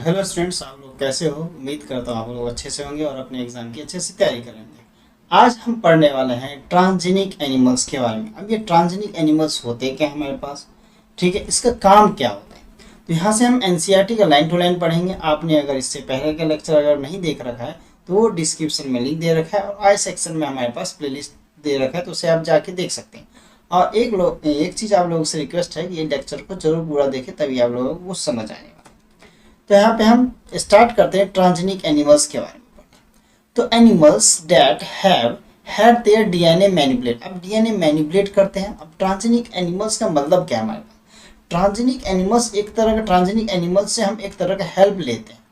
Hello students, आप लोग कैसे हो। उम्मीद करता हूँ आप लोग अच्छे से होंगे और अपने एग्जाम की अच्छे से तैयारी करेंगे। आज हम पढ़ने वाले हैं ट्रांसजेनिक एनिमल्स के बारे में। अब ये ट्रांसजेनिक एनिमल्स होते क्या हैं हमारे पास, ठीक है, इसका काम क्या होता है। तो यहाँ से हम एनसीईआरटी का लाइन टू लाइन पढ़ेंगे। आपने अगर इससे पहले का लेक्चर अगर नहीं देख रखा है तो वो डिस्क्रिप्शन में लिंक दे रखा है और आई सेक्शन में हमारे पास प्लेलिस्ट दे रखा है, तो उसे आप जाके देख सकते हैं। और एक चीज़ आप लोगों से रिक्वेस्ट है कि ये लेक्चर को जरूर पूरा देखें, तभी आप लोगों को समझ आएगा। तो यहाँ पे हम स्टार्ट करते हैं ट्रांसजेनिक एनिमल्स के बारे में। तो animals that have had their DNA manipulate. अब डीएनए मैनिपुलेट करते हैं। अब ट्रांसजेनिक एनिमल्स का मतलब क्या है हमारे पास। ट्रांसजेनिक एनिमल्स एक तरह का, ट्रांसजेनिक एनिमल्स से हम एक तरह का हेल्प लेते हैं।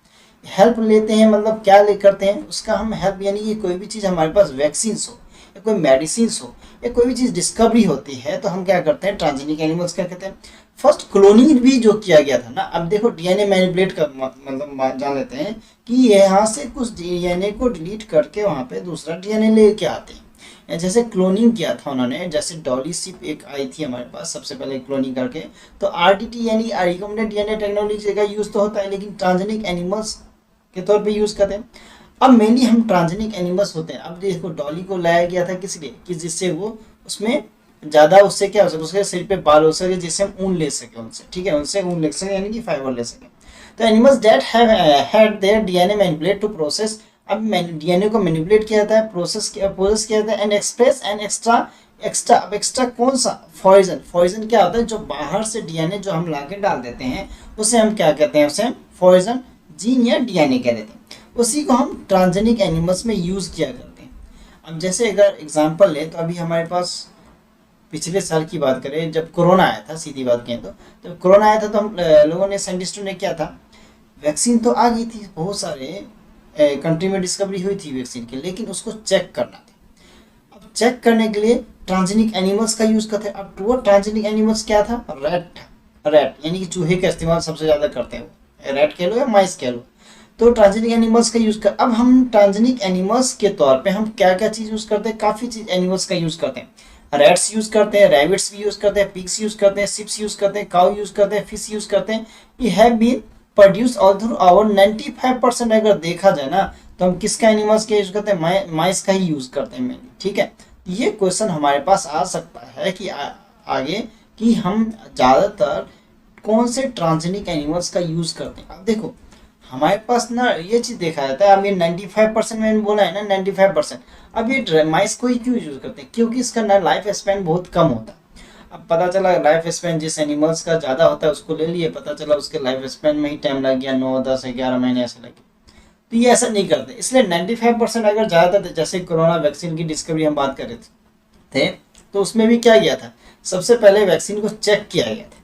हेल्प लेते हैं मतलब क्या ले करते हैं उसका हम हेल्प, यानी कि कोई भी चीज़ हमारे पास वैक्सीन हो या कोई मेडिसिन हो या कोई भी चीज़ डिस्कवरी होती है तो हम क्या करते हैं, ट्रांसजेनिक एनिमल्स क्या कहते हैं। फर्स्ट क्लोनिंग भी जो किया गया था ना, अब देखो डीएनए मैनिपुलेट कर मतलब जान लेते हैं कि यहाँ से कुछ डीएनए को डिलीट करके वहाँ पे दूसरा डीएनए लेके आते हैं। जैसे क्लोनिंग किया था उन्होंने, जैसे डॉली शिप एक आई थी हमारे पास सबसे पहले क्लोनिंग करके। तो आरटीटी यानी रिकॉम्बिनेंट डीएनए टेक्नोलॉजी का यूज़ तो होता है, लेकिन ट्रांसजेनिक एनिमल्स के तौर पे यूज़ करते हैं। अब मेनली हम ट्रांसजेनिक एनिमल्स होते हैं। अब देखो डॉली को लाया गया था किस लिए, कि जिससे वो उसमें ज़्यादा उससे क्या हो सके, उसके सिर पे बाल हो सके जिससे हम ऊन ले सके उनसे, ठीक है, उनसे ऊन ले सके यानी कि फाइबर ले सके। तो animals that have had their DNA manipulate to process. अब डीएनए को मैनिपुलेट किया जाता है, प्रोसेस किया जाता है एंड एक्सप्रेस एंड एक्स्ट्रा। अब एक्स्ट्रा कौन सा, पॉइजन। पॉइजन क्या होता है, जो बाहर से डीएनए जो हम ला के डाल देते हैं उसे हम क्या कहते हैं, उसे पॉइजन जीन या डीएनए कह देते हैं। उसी को हम ट्रांसजेनिक एनिमल्स में यूज़ किया करते हैं। अब जैसे अगर एग्जांपल लें तो अभी हमारे पास पिछले साल की बात करें, जब कोरोना आया था, सीधी बात कहें तो जब कोरोना आया था तो हम लोगों ने, साइंटिस्टों ने क्या था, वैक्सीन तो आ गई थी, बहुत सारे कंट्री में डिस्कवरी हुई थी वैक्सीन की, लेकिन उसको चेक करना था। अब चेक करने के लिए ट्रांसजेनिक एनिमल्स का यूज़ करते हैं। अब वो ट्रांसजेनिक एनिमल्स क्या था, रैट यानी कि चूहे का इस्तेमाल सबसे ज़्यादा करते हैं, रैट कह लो या माइस कह लो। तो ट्रांसजेनिक एनिमल्स का यूज़ कर, अब हम ट्रांसजेनिक एनिमल्स के तौर पे हम क्या क्या चीज़ यूज़ करते हैं, काफ़ी चीज़ एनिमल्स का यूज़ करते हैं। रैट्स यूज़ करते हैं, रैबिट्स भी यूज़ करते हैं, पिग्स यूज़ करते हैं, शिप्स यूज़ करते हैं, काउ यूज़ करते हैं, फिश यूज़ करते हैं। ये have been produce all through our 95% अगर देखा जाए ना, तो हम किसका एनिमल्स का यूज़ करते हैं, माइस का ही यूज़ करते हैं मेनली, ठीक है। ये क्वेश्चन हमारे पास आ सकता है कि आगे कि हम ज़्यादातर कौन से ट्रांसजेनिक एनिमल्स का यूज़ करते हैं। अब देखो हमारे पास ना ये चीज़ देखा जाता है। अब ये 95% मैंने बोला है ना, 95%। अब ये माइस को ही क्यों यूज़ करते हैं, क्योंकि इसका ना लाइफ स्पैन बहुत कम होता है। अब पता चला लाइफ स्पैन जिस एनिमल्स का ज़्यादा होता है उसको ले लिए, पता चला उसके लाइफ स्पैन में ही टाइम लग गया, 9 10 11 महीने ऐसे लगे। तो ये ऐसा नहीं करते, इसलिए 95% अगर ज़्यादातर, जैसे कोरोना वैक्सीन की डिस्कवरी हम बात कर रहे थे तो उसमें भी क्या किया था, सबसे पहले वैक्सीन को चेक किया गया था।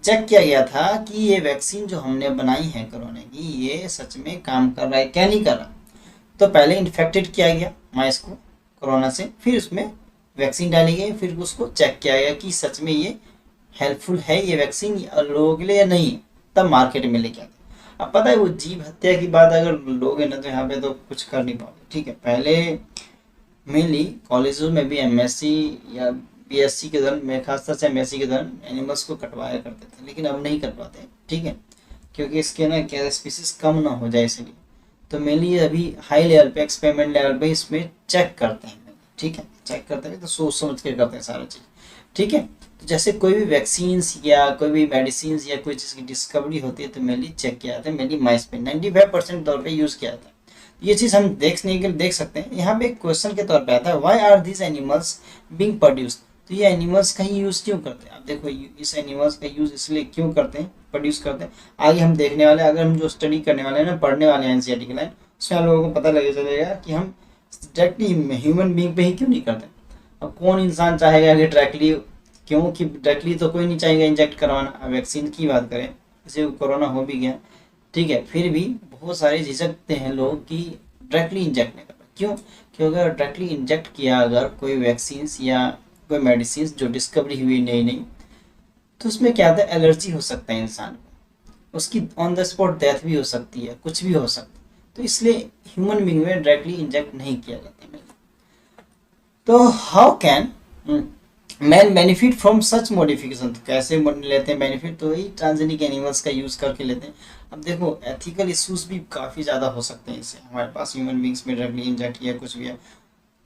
चेक किया गया था कि ये वैक्सीन जो हमने बनाई है कोरोना की, ये सच में काम कर रहा है क्या नहीं कर रहा। तो पहले इन्फेक्टेड किया गया माइस को कोरोना से, फिर उसमें वैक्सीन डाली गई, फिर उसको चेक किया गया कि सच में ये हेल्पफुल है ये वैक्सीन लोगों के लिए या नहीं, तब मार्केट में लेके आते। अब पता है वो जीव हत्या की बात अगर लोगे ना तो यहाँ पे तो कुछ कर नहीं पाओगे, ठीक है। पहले मेनली कॉलेजों में भी एमएससी या बीएससी के दौरान, मेरे खासतौर से एमएससी के दौरान एनिमल्स को कटवाया करते थे, लेकिन अब नहीं कटवाते, ठीक है, क्योंकि इसके ना क्या स्पीसीज कम ना हो जाए इसलिए। तो मेनली अभी हाई लेवल पे, एक्सपेरिमेंट लेवल पे इसमें चेक करते हैं, ठीक है, चेक करते हैं तो सोच समझ के करते हैं सारा चीज़, ठीक है। तो जैसे कोई भी वैक्सीन्स या कोई भी मेडिसिन या कोई चीज़ की डिस्कवरी होती है तो मेनली चेक किया जाता है, मेनली माइस पे 95% तौर पर यूज़ किया जाता है। ये चीज़ हम देखने के लिए देख सकते हैं। यहाँ पे एक क्वेश्चन के तौर पे आता है, why are this animals being produced. तो ये एनिमल्स का ही यूज़ क्यों करते हैं। आप देखो इस एनिमल्स का यूज़ इसलिए क्यों करते हैं, प्रोड्यूस करते हैं, आगे हम देखने वाले, अगर हम जो स्टडी करने वाले हैं ना, पढ़ने वाले हैं एनसीईआरटी की लाइन, उसमें आप लोगों को पता लगे चलेगा कि हम डायरेक्टली ह्यूमन बीइंग पे ही क्यों नहीं करते। अब कौन इंसान चाहेगा कि डायरेक्टली, क्योंकि डायरेक्टली तो कोई नहीं चाहेगा इंजेक्ट करवाना। अब वैक्सीन की बात करें, जैसे कोरोना हो भी गया, ठीक है, फिर भी बहुत सारे झिझकते हैं लोग कि डायरेक्टली इंजेक्ट नहीं करना। क्यों, क्योंकि अगर डायरेक्टली इंजेक्ट किया अगर कोई वैक्सीन या कोई मेडिसिन जो डिस्कवरी हुई नई नई, तो उसमें क्या होता है, एलर्जी हो सकता है इंसान को, उसकी ऑन द स्पॉट डेथ भी हो सकती है, कुछ भी हो सकता है। तो इसलिए ह्यूमन बीइंग में डायरेक्टली इंजेक्ट नहीं किया जाता है। तो how can man benefit from such modification, तो कैसे लेते हैं बेनिफिट, तो वही ट्रांसजेनिक एनिमल्स का यूज़ करके लेते हैं। अब देखो एथिकल इश्यूज भी काफ़ी ज़्यादा हो सकते हैं इससे, हमारे पास ह्यूमन बींग्स में डायरेक्टली इंजेक्ट किया कुछ भी है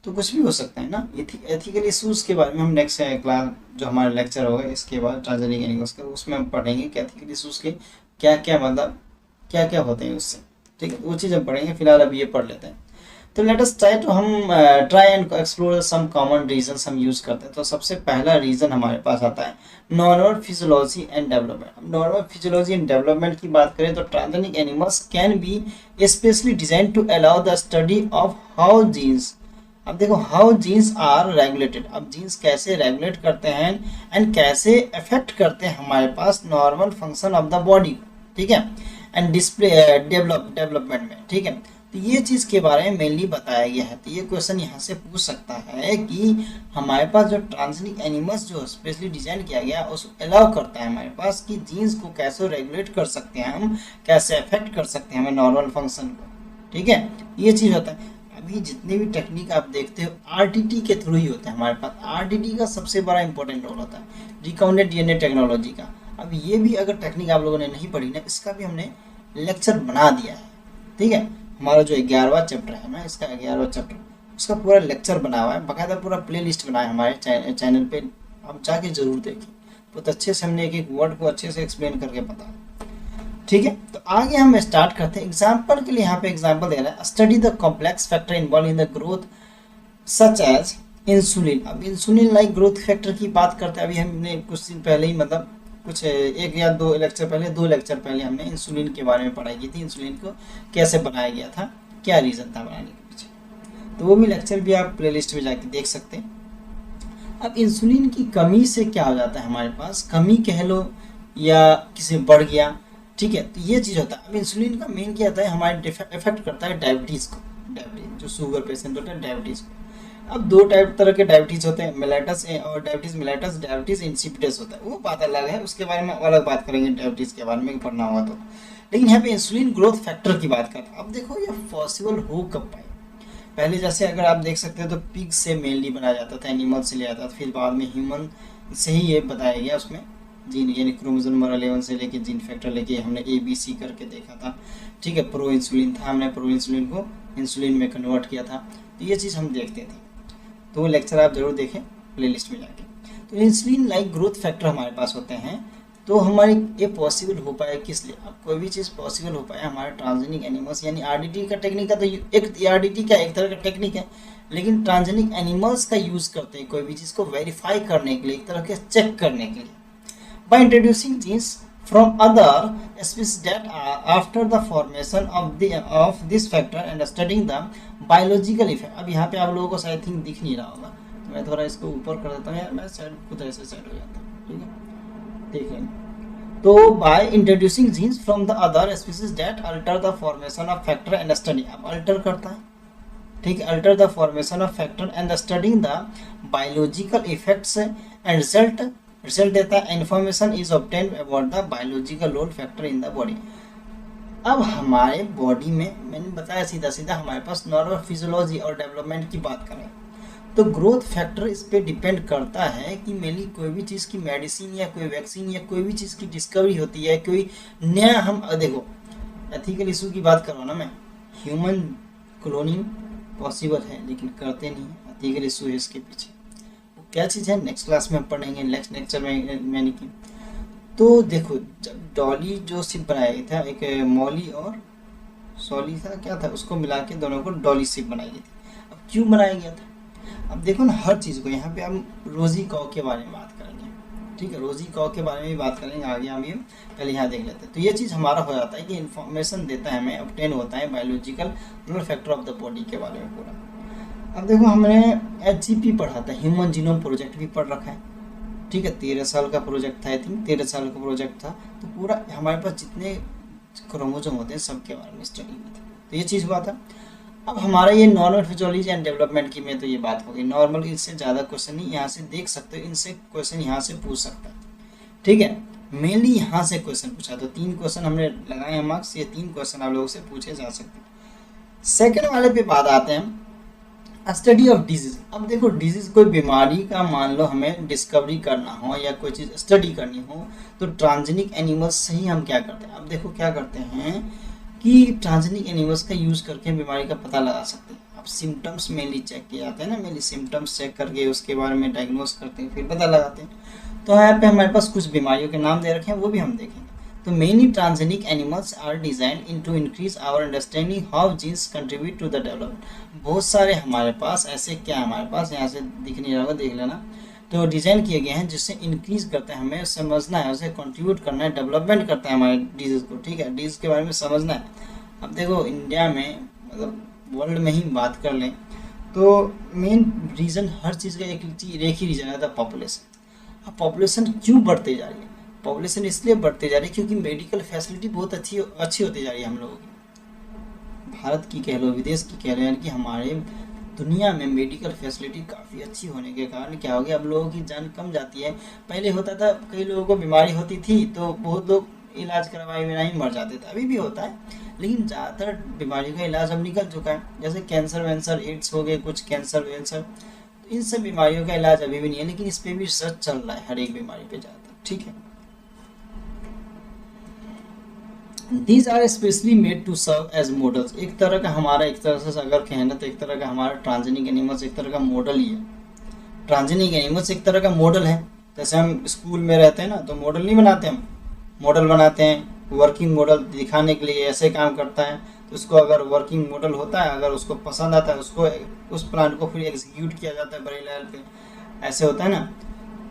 तो कुछ भी हो सकता है ना। एथिकल इश्यूज के बारे में हम नेक्स्ट क्लास जो हमारा लेक्चर होगा इसके बाद ट्रांसजेनिक एनिमल्स का, उसमें हम पढ़ेंगे कि एथिकल इश्यूज के क्या क्या मतलब क्या क्या होते हैं उससे। ठीक है, वो चीज़ हम पढ़ेंगे, फिलहाल अभी ये पढ़ लेते हैं। तो लेट अस ट्राई टू हम try and explore some common reasons हम यूज़ करते हैं। तो सबसे पहला रीज़न हमारे पास आता है नॉर्मल फिजियोलॉजी एंड डेवलपमेंट। अब नॉर्मल फिजियोलॉजी एंड डेवलपमेंट की बात करें तो transgenic animals can be specially design to allow the study of how genes. अब देखो हाउ जीन्स आर रेगुलेटेड, अब जीन्स कैसे रेगुलेट करते हैं एंड कैसे अफेक्ट करते हैं हमारे पास normal function of the body को, ठीक है, एंड डिस्प्ले डेवलपमेंट में, ठीक है। तो ये चीज़ के बारे में मेनली बताया गया है। तो ये क्वेश्चन यहाँ से पूछ सकता है कि हमारे पास जो ट्रांसजेनिक एनिमल्स जो स्पेशली डिजाइन किया गया उसको अलाउ करता है हमारे पास कि जीन्स को कैसे रेगुलेट कर सकते हैं हम, कैसे अफेक्ट कर सकते हैं हमें नॉर्मल फंक्शन को, ठीक है, ये चीज़ होता है। अभी जितने भी टेक्निक आप देखते हो आरटीटी के थ्रू ही होता है हमारे पास। आरटीटी का सबसे बड़ा इंपॉर्टेंट रोल होता है, रिकाउंटेड डीएनए टेक्नोलॉजी का। अब ये भी अगर टेक्निक आप लोगों ने नहीं पढ़ी ना, इसका भी हमने लेक्चर बना दिया है, ठीक है। हमारा जो 11वां चैप्टर है ना, इसका 11वां चैप्टर, उसका पूरा लेक्चर बना हुआ है, बाकायदा पूरा प्ले लिस्ट बना है हमारे चैनल पे, आप जाके जरूर देखें। बहुत अच्छे से हमने एक एक वर्ड को अच्छे से एक्सप्लेन करके बताया, ठीक है। तो आगे हम स्टार्ट करते हैं। एग्जाम्पल के लिए यहाँ पे एग्जाम्पल दे रहा है, study the complex factor involve in the growth such as insulin. अब इंसुलिन लाइक ग्रोथ फैक्टर की बात करते हैं। अभी हमने कुछ दिन पहले ही मतलब कुछ एक या दो लेक्चर पहले हमने इंसुलिन के बारे में पढ़ाई की थी, इंसुलिन को कैसे बनाया गया था, क्या रीज़न था बनाने के पीछे, तो वो भी लेक्चर भी आप प्लेलिस्ट में जाके देख सकते हैं। अब इंसुलिन की कमी से क्या हो जाता है हमारे पास, कमी कह लो या किसी बढ़ गया, ठीक है, तो ये चीज़ होता है। अब इंसुलिन का मेन क्या होता है, हमारे इफेक्ट करता है डायबिटीज़ को, डायबिटीज जो शुगर पेशेंट होता है डायबिटीज़ को। अब दो तरह के डायबिटीज होते हैं, मेलाइटस और डायबिटीज मेलाइटस, डायबिटीज इंसिपिडस होता है, वो बात अलग है, उसके बारे में अलग बात करेंगे, डायबिटीज के बारे में पढ़ना हुआ तो। लेकिन यहाँ पे इंसुलिन ग्रोथ फैक्टर की बात करते हैं। अब देखो ये पॉसिबल हो कब पाए, पहले जैसे अगर आप देख सकते हो तो पिग से मेनली बनाया जाता था, एनिमल से लिया जाता था, फिर बाद में ह्यूमन से ही ये बताया गया, उसमें जीन यानी क्रोमोसोम नंबर 11 से लेके जीन फैक्टर लेके हमने ABC करके देखा था, ठीक है। प्रो इंसुलिन था, हमने प्रो इंसुलिन को इंसुलिन में कन्वर्ट किया था, तो ये चीज़ हम देखते थे, तो वो लेक्चर आप जरूर देखें प्लेलिस्ट में जाके। तो इंसुलिन लाइक ग्रोथ फैक्टर हमारे पास होते हैं, तो हमारे ये पॉसिबल हो पाए किस लिए, अब कोई भी चीज़ पॉसिबल हो पाए हमारे ट्रांसजेनिक एनिमल्स यानी RDT का टेक्निक का, तो एक RDT का एक तरह का टेक्निक है, लेकिन ट्रांसजेनिक एनिमल्स का यूज़ करते हैं कोई भी चीज़ को वेरीफाई करने के लिए, एक तरह के चेक करने के लिए, by introducing genes from other species that are after the formation of this factor and studying the biological effect। अब यहाँ पे आप लोगों को शायद थिंक दिख नहीं रहा होगा, तो मैं थोड़ा इसको ऊपर कर देता हूँ यार, मैं साइड खुद ऐसे साइड हो जाता हूँ, ठीक है, देख लें। तो by introducing genes from the other species that alter the formation of factor and study, अब alter करता है, ठीक है, alter the formation of factor and studying the biological effects and result देता है information is obtain about the biological role factor in the body. अब हमारे body में मैंने बताया सीधा सीधा हमारे पास नॉर्मल फिजियोलॉजी और डेवलपमेंट की बात करें तो ग्रोथ फैक्टर इस पे डिपेंड करता है कि मेनली कोई भी चीज़ की मेडिसिन या कोई वैक्सीन या कोई भी चीज़ की डिस्कवरी होती है, कोई नया हम देखो एथिकल इशू की बात करो ना, मैं ह्यूमन क्लोनिंग पॉसिबल है लेकिन करते नहीं है, एथिकल इशू है इसके पीछे, क्या चीज़ है नेक्स्ट क्लास में हम पढ़ेंगे, नेक्स्ट लेक्चर में मैंने की। तो देखो जब डॉली जो शिप बनाया गया था, एक मॉली और सॉली था क्या था, उसको मिला के दोनों को डॉली शिप बनाई गई थी। अब क्यों बनाया गया था, अब देखो ना हर चीज़ को, यहाँ पे हम रोजी कॉ के बारे में बात करेंगे, ठीक है, रोजी कॉ के बारे में भी बात करेंगे आगे, हम ये पहले यहाँ देख लेते हैं। तो ये चीज़ हमारा हो जाता है कि इन्फॉर्मेशन देता है हमें, ऑब्टेन होता है biological role factor of the body के बारे में पूरा। अब देखो हमने HGP पढ़ा था, ह्यूमन जीनोम प्रोजेक्ट भी पढ़ रखा है, ठीक है, 13 साल का प्रोजेक्ट था, आई थिंक 13 साल का प्रोजेक्ट था, तो पूरा हमारे पास जितने क्रोमोसोम होते हैं सबके बारे में स्टडी में था, तो ये चीज़ हुआ था। अब हमारा ये नॉर्मल फिजियोलॉजी एंड डेवलपमेंट की में तो ये बात होगी, नॉर्मल इससे ज़्यादा क्वेश्चन नहीं यहाँ से देख सकते हो, इनसे क्वेश्चन यहाँ से पूछ सकता है, ठीक है, मेनली यहाँ से क्वेश्चन पूछा, तो 3 क्वेश्चन हमने लगाए हैं मार्क्स, ये 3 क्वेश्चन आप लोगों से पूछे जा सकते हैं। सेकेंड वाले पे बात आते हैं स्टडी ऑफ डिजीज। अब देखो डिजीज कोई बीमारी का मान लो हमें डिस्कवरी करना हो या कोई चीज़ स्टडी करनी हो तो ट्रांसजेनिक एनिमल्स से ही हम क्या करते हैं। अब देखो क्या करते हैं कि ट्रांसजेनिक एनिमल्स का यूज़ करके बीमारी का पता लगा सकते हैं। अब सिम्टम्स मेनली चेक किए जाते हैं ना, मेनली सिम्टम्स चेक करके उसके बारे में डायग्नोस करते हैं फिर पता लगाते हैं। तो यहाँ पे हमारे पास कुछ बीमारियों के नाम दे रखे हैं वो भी हम देखेंगे। तो many transgenic animals are designed in to increase our understanding how genes contribute to the development. बहुत सारे हमारे पास ऐसे क्या हमारे पास यहाँ से दिख नहीं रहा होगा, देख लेना। तो डिज़ाइन किए गए हैं जिससे इंक्रीज करते हैं, हमें समझना है, उसे कंट्रीब्यूट करना है, डेवलपमेंट करता है हमारे डिजीज़ को। ठीक है, डिजीज़ के बारे में समझना है। अब देखो इंडिया में मतलब वर्ल्ड में ही बात कर लें तो मेन रीज़न हर चीज़ का एक ही रीज़न है, पॉपुलेशन। अब पॉपुलेशन क्यों बढ़ते जा रही है? पॉपुलेशन इसलिए बढ़ते जा रही है क्योंकि मेडिकल फैसिलिटी बहुत अच्छी होती जा रही है हम लोगों की, भारत की कह लो, विदेश की कह लो, यानी कि हमारे दुनिया में मेडिकल फैसिलिटी काफ़ी अच्छी होने के कारण क्या हो गया, अब लोगों की जान कम जाती है। पहले होता था कई लोगों को बीमारी होती थी तो बहुत लोग इलाज करवाए बिना ही मर जाते थे, अभी भी होता है, लेकिन ज़्यादातर बीमारियों का इलाज अब निकल चुका है। जैसे कैंसर वैंसर, एड्स हो गए, कुछ कैंसर वैंसर, तो इन सब बीमारियों का इलाज अभी भी नहीं है, लेकिन इस पर भी रिसर्च चल रहा है हर एक बीमारी पे ज़्यादातर। ठीक है, these are specially made to serve as models. एक तरह का हमारा, एक तरह से अगर कहना तो एक तरह का हमारा ट्रांसजेनिक एनिमल्स एक तरह का मॉडल ही है। ट्रांसजेनिक एनिमल्स एक तरह का मॉडल है। जैसे हम स्कूल में रहते हैं ना तो मॉडल नहीं बनाते, हम मॉडल बनाते हैं वर्किंग मॉडल दिखाने के लिए, ऐसे काम करता है। तो उसको अगर वर्किंग मॉडल होता है, अगर उसको पसंद आता है, उसको उस प्लान को फिर एग्जीक्यूट किया जाता है बड़े लेवल पे, ऐसे होता है ना।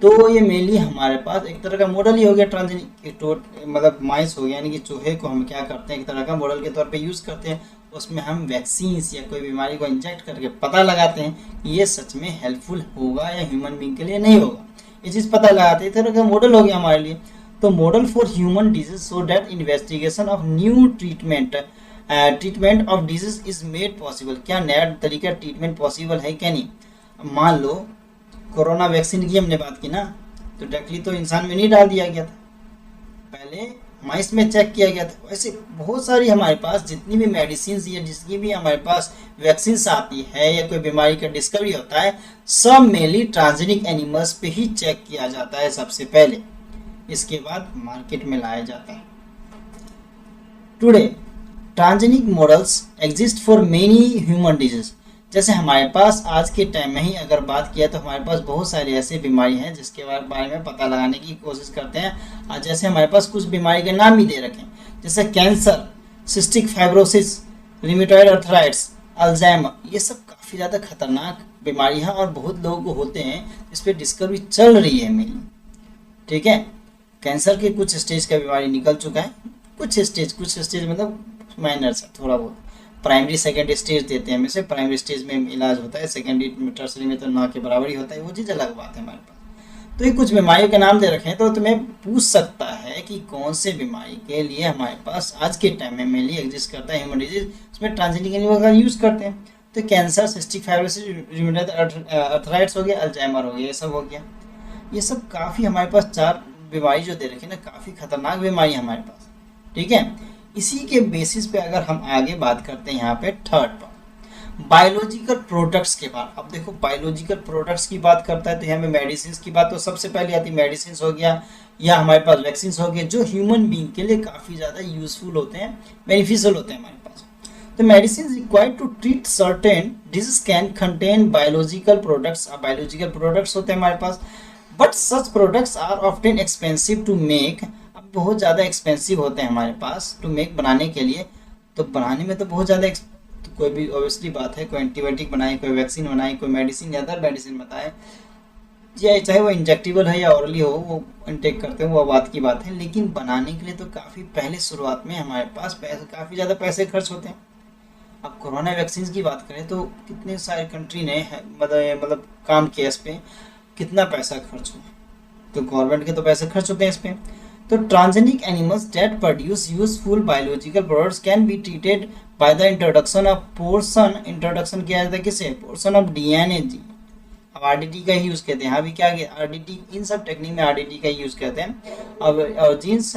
तो ये मेनली हमारे पास एक तरह का मॉडल ही हो गया ट्रांसजेनिक, मतलब माइस हो गया, यानी कि चूहे को हम क्या करते हैं एक तरह का मॉडल के तौर पे यूज़ करते हैं। उसमें हम वैक्सीन्स या कोई बीमारी को इंजेक्ट करके पता लगाते हैं कि ये सच में हेल्पफुल होगा या ह्यूमन बींग के लिए नहीं होगा, ये चीज़ पता लगाते हैं। इस तरह का मॉडल हो गया हमारे लिए। तो model for human disease so that investigation of new treatment of disease is made possible. क्या नया तरीका ट्रीटमेंट पॉसिबल है क्या नहीं। मान लो कोरोना वैक्सीन की हमने बात की ना, तो डायरेक्टली तो इंसान में नहीं डाल दिया गया था, पहले माइस में चेक किया गया था। वैसे बहुत सारी हमारे पास जितनी भी मेडिसिन या जिसकी भी हमारे पास वैक्सीन आती है या कोई बीमारी का डिस्कवरी होता है, सब मेनली ट्रांसजेनिक एनिमल्स पे ही चेक किया जाता है सबसे पहले, इसके बाद मार्केट में लाया जाता है। Today transgenic models exist for many human disease. जैसे हमारे पास आज के टाइम में ही अगर बात किया तो हमारे पास बहुत सारी ऐसी बीमारी हैं जिसके बारे में पता लगाने की कोशिश करते हैं। और जैसे हमारे पास कुछ बीमारी के नाम भी दे रखे हैं, जैसे cancer, cystic fibrosis, rheumatoid arthritis, Alzheimer, ये सब काफ़ी ज़्यादा खतरनाक बीमारी है और बहुत लोगों को होते हैं, इस पर डिस्कवरी चल रही है मेरी। ठीक है, कैंसर के कुछ स्टेज का बीमारी निकल चुका है, कुछ स्टेज मतलब माइनर से थोड़ा बहुत, प्राइमरी सेकेंड स्टेज देते हैं, हमें प्राइमरी स्टेज में इलाज होता है, सेकेंडरी टर्सरी में तो ना के बराबर ही होता है, वो चीज़ अलग बात है हमारे पास। तो ये कुछ बीमारियों के नाम दे रखे हैं, तो तुम्हें पूछ सकता है कि कौन से बीमारी के लिए हमारे पास आज के टाइम में मेनली एग्जिस्ट करता है ह्यूमन डिजीज, उसमें ट्रांसजेनिक एनिमल का यूज़ करते हैं। तो cancer, cystic fibrosis, rheumatoid arthritis हो गया, अल्जाइमर हो गया, ये सब हो गया। ये सब काफ़ी हमारे पास 4 बीमारी जो दे रखी है ना, काफ़ी खतरनाक बीमारी है हमारे पास। ठीक है, इसी के बेसिस पे अगर हम आगे बात करते हैं यहाँ पे थर्ड पर बायोलॉजिकल प्रोडक्ट्स के बाद। अब देखो बायोलॉजिकल प्रोडक्ट्स की बात करता है तो यहाँ पे मेडिसिन की बात तो सबसे पहले आती है, मेडिसिन हो गया या हमारे पास वैक्सीन हो गया, जो ह्यूमन बींग के लिए काफ़ी ज़्यादा यूजफुल होते हैं, बेनिफिशियल होते हैं हमारे पास। तो medicine required to treat certain disease can contain biological products. Biological products होते हैं हमारे पास, but such products are often expensive to make. बहुत ज़्यादा एक्सपेंसिव होते हैं हमारे पास टू मेक, बनाने के लिए। तो बनाने में तो बहुत ज़्यादा तो कोई भी ऑब्वियसली बात है, कोई एंटीबायोटिक बनाए, कोई वैक्सीन बनाए, कोई मेडिसिन या अदर मेडिसिन बताए, चाहे वो इंजेक्टेबल है या ऑरली हो, वो इनटेक करते हैं, वो बात की बात है। लेकिन बनाने के लिए तो काफ़ी पहले शुरुआत में हमारे पास पैसे, काफ़ी ज़्यादा पैसे खर्च होते हैं। अब कोरोना वैक्सीन की बात करें तो कितने सारे कंट्री ने मतलब काम किया इस पर, कितना पैसा खर्च हुआ, तो गवर्नमेंट के तो पैसे खर्च होते हैं इस पर। तो transgenic animals that produce useful biological products can be treated by the introduction of introduction किया जाता है किसे, पोर्शन ऑफ डीएनए जी। अब आरडीटी का ही यूज करते हैं, यहाँ भी क्या आरडीटी, इन सब टेक्निक में आरडीटी का यूज करते हैं। अब genes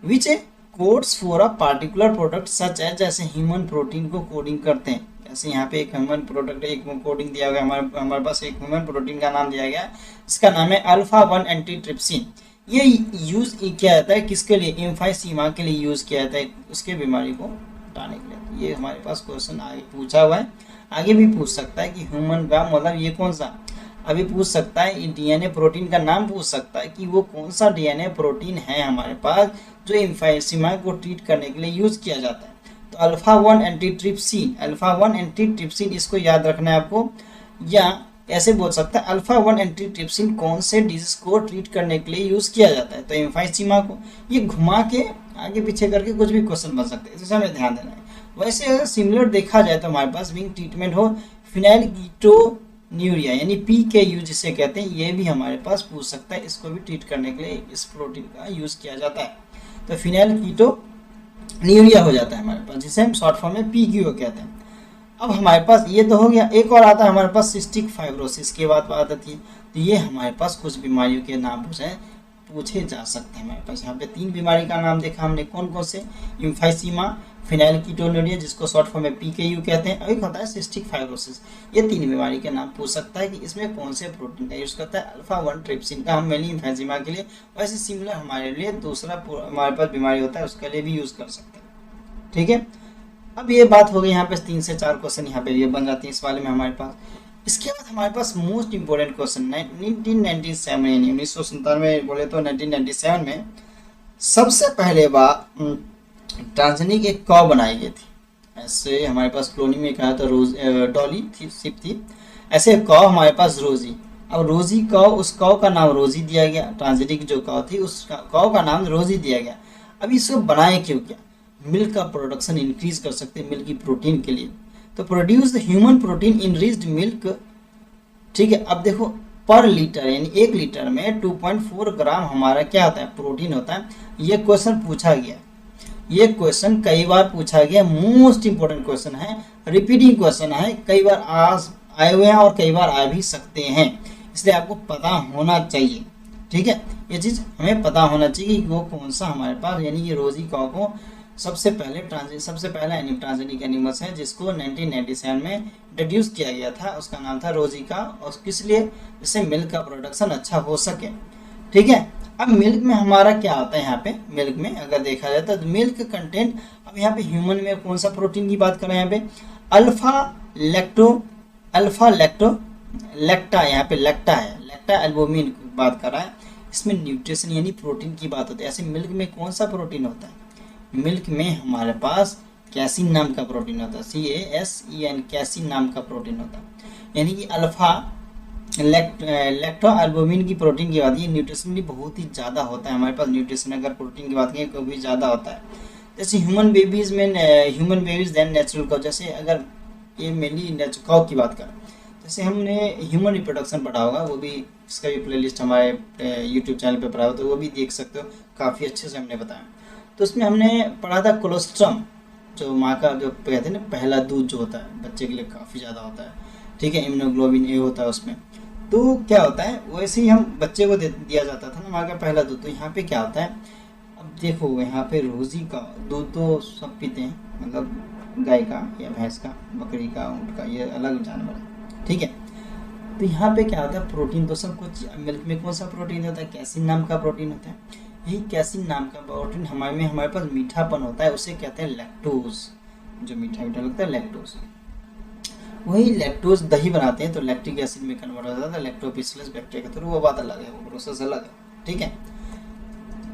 which codes for a particular product such as, जैसे ह्यूमन प्रोटीन को कोडिंग करते हैं। जैसे यहाँ पे एक ह्यूमन प्रोडक्ट, एक कोडिंग दिया गया, हमारे पास एक ह्यूमन प्रोटीन का नाम दिया गया, इसका नाम है अल्फा 1 एंटीट्रिप्सिन। ये यूज किया जाता है किसके लिए, एम्फाइसीमा के लिए यूज किया जाता है, उसके बीमारी को हटाने के लिए। ये हमारे पास क्वेश्चन आगे पूछा हुआ है, आगे भी पूछ सकता है कि ह्यूमन का मतलब ये कौन सा, अभी पूछ सकता है डीएनए प्रोटीन का नाम पूछ सकता है कि वो कौन सा डीएनए प्रोटीन है हमारे पास जो एम्फाइसीमा को ट्रीट करने के लिए यूज किया जाता है। तो अल्फा 1 एंटीट्रिप्सिन, अल्फा 1 एंटीट्रिप्सिन, इसको याद रखना है आपको। या ऐसे बोल सकता है अल्फा 1 एंटीट्रिप्सिन कौन से डिजीज को ट्रीट करने के लिए यूज किया जाता है, तो एम्फाइसीमा को। ये घुमा के आगे पीछे करके कुछ भी क्वेश्चन बन सकते हैं, इससे हमें ध्यान देना है। वैसे अगर सिमिलर देखा जाए तो हमारे पास विंग ट्रीटमेंट हो, फिनाइलकीटोन्यूरिया यानी PKU जिसे कहते हैं, ये भी हमारे पास पूछ सकता है, इसको भी ट्रीट करने के लिए इस प्रोटीन का यूज किया जाता है। तो फिनाइलकीटोन्यूरिया हो जाता है हमारे पास, जिसे हम शॉर्ट फॉर्म में PKU कहते हैं। अब हमारे पास ये तो हो गया, एक और आता है हमारे पास सिस्टिक फाइब्रोसिस की बात आती है। तो ये हमारे पास कुछ बीमारियों के नाम पूछे जा सकते हैं। हमारे पास यहाँ पे 3 बीमारी का नाम देखा हमने, कौन कौन से, एम्फाइसीमा, फिनाइलकीटोन्यूरिया जिसको शॉर्ट फॉर्म में PKU कहते हैं, और एक होता है सिस्टिक फाइब्रोसिस। ये 3 बीमारी के नाम पूछ सकता है कि इसमें कौन से प्रोटीन का यूज करता है। अल्फा 1 ट्रिप्सिन का हम मेनली एम्फाइसीमा के लिए, वैसे सिमिलर हमारे लिए दूसरा हमारे पास बीमारी होता है उसके लिए भी यूज कर सकते हैं। ठीक है, अब ये बात हो गई, यहाँ पे 3 से 4 क्वेश्चन यहाँ पे ये बन जाते हैं इस वाले में हमारे पास। इसके बाद हमारे पास मोस्ट इंपोर्टेंट क्वेश्चन 1997 यानी 1997 बोले तो 1997 में सबसे पहले बार ट्रांसजेनिक एक कॉ बनाई गई थी। ऐसे हमारे पास क्लोनिंग में कहा तो रोज डॉली थी, शिप थी, ऐसे कॉ हमारे पास रोजी। अब रोजी कॉ, उस कॉ का नाम रोजी दिया गया, ट्रांसजेनिक जो कॉ थी उस कॉ का नाम रोजी दिया गया। अब इसको बनाए क्यों क्या, मिल्क का प्रोडक्शन इंक्रीज कर सकते हैं मिल्क की प्रोटीन के लिए, तो produce the human protein enriched milk. ठीक है, अब देखो पर लीटर यानी 1 लीटर में 2.4 ग्राम हमारा क्या होता है, प्रोटीन होता है। ये क्वेश्चन पूछा गया, ये क्वेश्चन कई बार पूछा गया, मोस्ट इंपोर्टेंट क्वेश्चन है, रिपीटिंग क्वेश्चन है, कई बार आए हुए हैं और कई बार आ भी सकते हैं, इसलिए आपको पता होना चाहिए। ठीक है, ये चीज़ हमें पता होना चाहिए कि वो कौन सा हमारे पास, यानी ये रोजी कॉ को सबसे पहला ट्रांसजेनिक एनिमल्स है जिसको 1997 में इंट्रोड्यूस किया गया था, उसका नाम था रोजी का, और किस लिए, जिससे मिल्क का प्रोडक्शन अच्छा हो सके। ठीक है, अब मिल्क में हमारा क्या आता है, यहाँ पे मिल्क में अगर देखा जाए तो मिल्क कंटेंट, अब यहाँ पे ह्यूमन में कौन सा प्रोटीन की बात कर रहे हैं, यहाँ पे अल्फा लेक्टा, यहाँ पे लेक्टा है, लेक्टा एल्बुमिन की बात कर रहा है। इसमें न्यूट्रिशन यानी प्रोटीन की बात होती है। ऐसे मिल्क में कौन सा प्रोटीन होता है, मिल्क में हमारे पास कैसीन नाम का प्रोटीन होता है, CASEN, कैसीन नाम का प्रोटीन होता है। यानी कि अल्फा लेक्टो एल्बुमिन की प्रोटीन की बात, ये न्यूट्रिशन भी बहुत ही ज़्यादा होता है हमारे पास, न्यूट्रिशन अगर प्रोटीन की बात करें तो भी ज़्यादा होता है। जैसे human babies then natural cow, जैसे अगर ये मेनली नेचुरल काउ की बात करें, जैसे हमने ह्यूमन रिप्रोडक्शन पढ़ा होगा, वो भी इसका भी प्लेलिस्ट हमारे यूट्यूब चैनल पे पढ़ा हो, तो वो भी देख सकते हो, काफ़ी अच्छे से हमने बताया। तो उसमें हमने पढ़ा था कोलोस्ट्रम, जो माँ का जो कहते हैं ना पहला दूध जो होता है बच्चे के लिए काफ़ी ज़्यादा होता है। ठीक है, इम्यूनोग्लोबिन A होता है उसमें। तो क्या होता है, वैसे ही हम बच्चे को दिया जाता था ना माँ का पहला दूध। तो यहाँ पे क्या होता है, अब देखो यहाँ पे रोजी का दूध तो सब पीते हैं, मतलब गाय का या भैंस का, बकरी का, ऊँट का, ये अलग जानवर है। ठीक है, तो यहाँ पे क्या होता है, प्रोटीन तो सब कुछ, मिल्क में कौन सा प्रोटीन होता है, कैसीन नाम का प्रोटीन होता है। यही कैसीन नाम का प्रोटीन हमारे पास मीठापन होता है, उसे कहते हैं लैक्टोज, जो मीठा मीठा लगता है लैक्टोज। वही लैक्टोज दही बनाते हैं तो लैक्टिक एसिड में कन्वर्ट हो जाता है लैक्टोबैसिलस बैक्टीरिया के थ्रू, वो बात अलग है, वो प्रोसेस अलग है। ठीक है,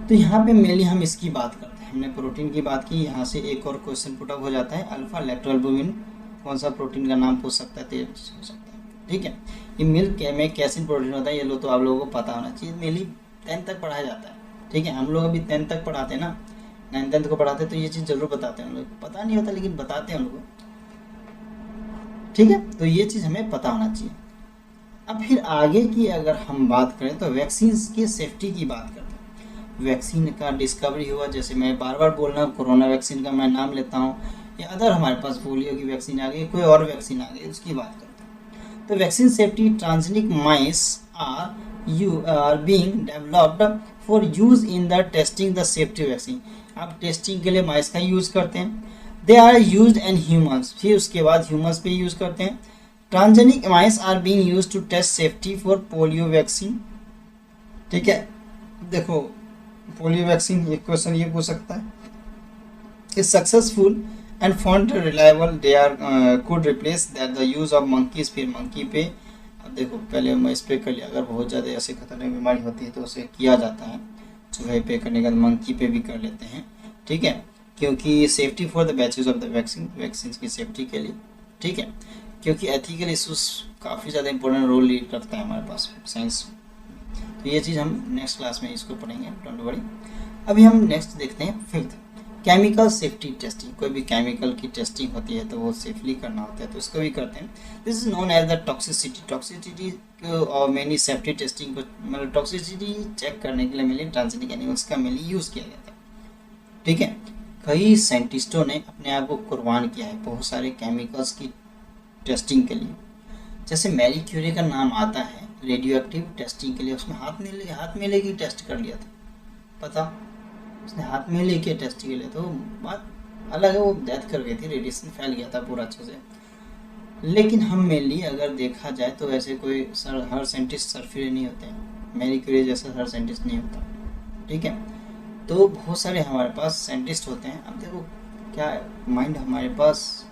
तो यहाँ पे मेनली हम इसकी बात करते हैं, हमने प्रोटीन की बात की। यहाँ से एक और क्वेश्चन पुट अप हो जाता है, अल्फा लैक्टोएल्बुमिन कौन सा प्रोटीन का नाम पूछ सकता है, तो हो सकता है। ठीक है, ये मिल्क में कैसीन प्रोटीन होता है, ये लो तो आप लोगों को पता होना चाहिए, मेनली 10th तक पढ़ाया जाता है। ठीक है, हम लोग अभी 10th तक पढ़ाते हैं ना, 9th 10th को पढ़ाते हैं, तो ये चीज़ जरूर बताते हैं हम लोग, पता नहीं होता लेकिन बताते हैं हम लोग। ठीक है, तो ये चीज़ हमें पता होना चाहिए। अब फिर आगे की अगर हम बात करें तो वैक्सीन की सेफ्टी की बात करते हैं। वैक्सीन का डिस्कवरी हुआ, जैसे मैं बार बार बोल रहा हूँ, कोरोना वैक्सीन का मैं नाम लेता हूँ, या अदर हमारे पास पोलियो की वैक्सीन आ गई, कोई और वैक्सीन आ गई, उसकी बात करते हैं। तो vaccine safety, transgenic mice are being developed for use in the testing the safety vaccine. आप टेस्टिंग के लिए माइस का यूज़ करते हैं। They are used in humans, फिर उसके बाद ह्यूमंस पे यूज़ करते हैं। Transgenic mice are being used to test safety for polio vaccine. ठीक है, देखो पोलियो वैक्सीन, ये क्वेश्चन ये पूछ सकता है, is successful and found reliable, they are could replace that the use of monkeys. फिर मंकी पे, अब देखो पहले मैं इस पे कर लिया, अगर बहुत ज़्यादा ऐसे खतरनाक बीमारी होती है तो उसे किया जाता है, चूहे पे करने के बाद मंकी पे भी कर लेते हैं। ठीक है, क्योंकि safety for the batches of the vaccine की सेफ्टी के लिए। ठीक है, क्योंकि एथिकल इशूज काफ़ी ज़्यादा इंपॉर्टेंट रोल करता है हमारे पास साइंस। तो ये चीज़ हम नेक्स्ट क्लास में इसको पढ़ेंगे, डोंट वरी। अभी हम नेक्स्ट देखते हैं फिफ्थ, केमिकल सेफ्टी टेस्टिंग। कोई भी केमिकल की टेस्टिंग होती है तो वो सेफली करना होता है, तो इसको भी करते हैं। This is known as the toxicity. Toxicity और मेनली सेफ्टी टेस्टिंग को, मतलब टॉक्सिसिटी चेक करने के लिए मेनली ट्रांसजेनिक एनिमल्स का मेनली यूज़ किया गया था। ठीक है, कई साइंटिस्टों ने अपने आप को कुर्बान किया है बहुत सारे केमिकल्स की टेस्टिंग के लिए। जैसे मैरी क्यूरी का नाम आता है रेडियो एक्टिव टेस्टिंग के लिए, उसमें हाथ में लेके टेस्ट कर लिया था, पता, उसने हाथ में लेके टेस्ट के लिए, तो बात अलग है, वो डेथ कर गई थी, रेडिएशन फैल गया था पूरा अच्छे से। लेकिन हम मेनली अगर देखा जाए तो ऐसे कोई हर साइंटिस्ट सरफिरे नहीं होते हैं, मैरी क्यूरी जैसा हर साइंटिस्ट नहीं होता। ठीक है, तो बहुत सारे हमारे पास साइंटिस्ट होते हैं। अब देखो क्या माइंड हमारे पास,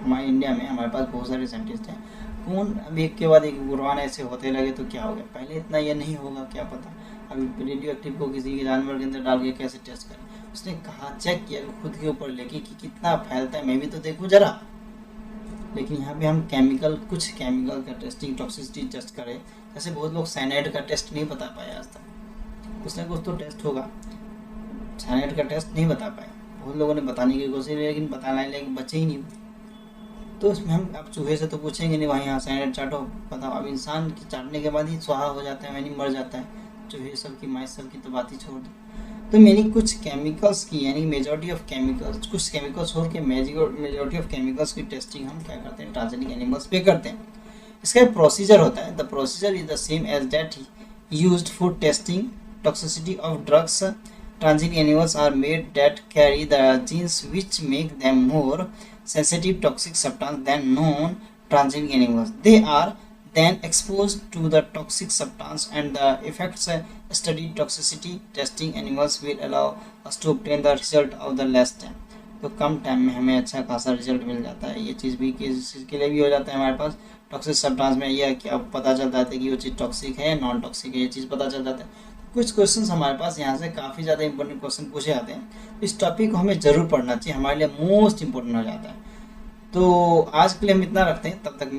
हमारे इंडिया में हमारे पास बहुत सारे साइंटिस्ट हैं, कौन अब एक के बाद एक कुर्बान ऐसे होते लगे तो क्या हो गया, पहले इतना ये नहीं होगा, क्या पता। अभी रेडियो एक्टिव को किसी के जानवर के अंदर डाल के कैसे टेस्ट करें, उसने कहा चेक किया खुद के ऊपर लेके कि कितना फैलता है, मैं भी तो देखूं जरा। लेकिन यहाँ पे हम केमिकल, कुछ केमिकल का टेस्टिंग, टॉक्सिसिटी टेस्ट करें, जैसे बहुत लोग साइनाइड का टेस्ट नहीं बता पाए आज तक, कुछ ना कुछ तो टेस्ट होगा, साइनाइड का टेस्ट नहीं बता पाए, बहुत लोगों ने बताने की कोशिश, लेकिन बताने लेकिन बचे ही नहीं। तो उसमें हम अब चूहे से तो पूछेंगे नहीं भाई यहाँ साइनाइड चाटो, बताओ। अब इंसान की चाटने के बाद ही स्वाहा हो जाता है, यानी मर जाता है, चूहे सब की माइस सब की तो बात ही छोड़ दो। तो मैंने कुछ केमिकल्स की, यानी मेजॉरिटी ऑफ केमिकल्स, कुछ केमिकल्स छोड़ के मेजॉरिटी ऑफ केमिकल्स की टेस्टिंग हम क्या करते हैं, ट्रांसजेनिक एनिमल्स पे करते हैं। इसका एक प्रोसीजर होता है, the procedure is the same as that used for testing toxicity of drugs. Transgenic animals are made that carry the genes which make them more sensitive toxic substance than non-transgenic animals. They are then exposed to the toxic substance and the effects studied toxicity testing animals will allow us to obtain the result of the less time. तो कम time में हमें अच्छा खासा result मिल जाता है। ये चीज़ भी के लिए भी हो जाता है हमारे पास, टॉक्सिक सब्सटेंस में यह क्या पता चल जाता है कि वो चीज़ टॉक्सिक है या नॉन टॉक्सिक है, ये चीज़ पता चल जाता है। कुछ क्वेश्चंस हमारे पास यहाँ से काफ़ी ज़्यादा इंपॉर्टेंट क्वेश्चन पूछे जाते हैं, इस टॉपिक को हमें ज़रूर पढ़ना चाहिए, हमारे लिए मोस्ट इंपॉर्टेंट हो जाता है। तो आज के लिए हम इतना रखते हैं, तब तक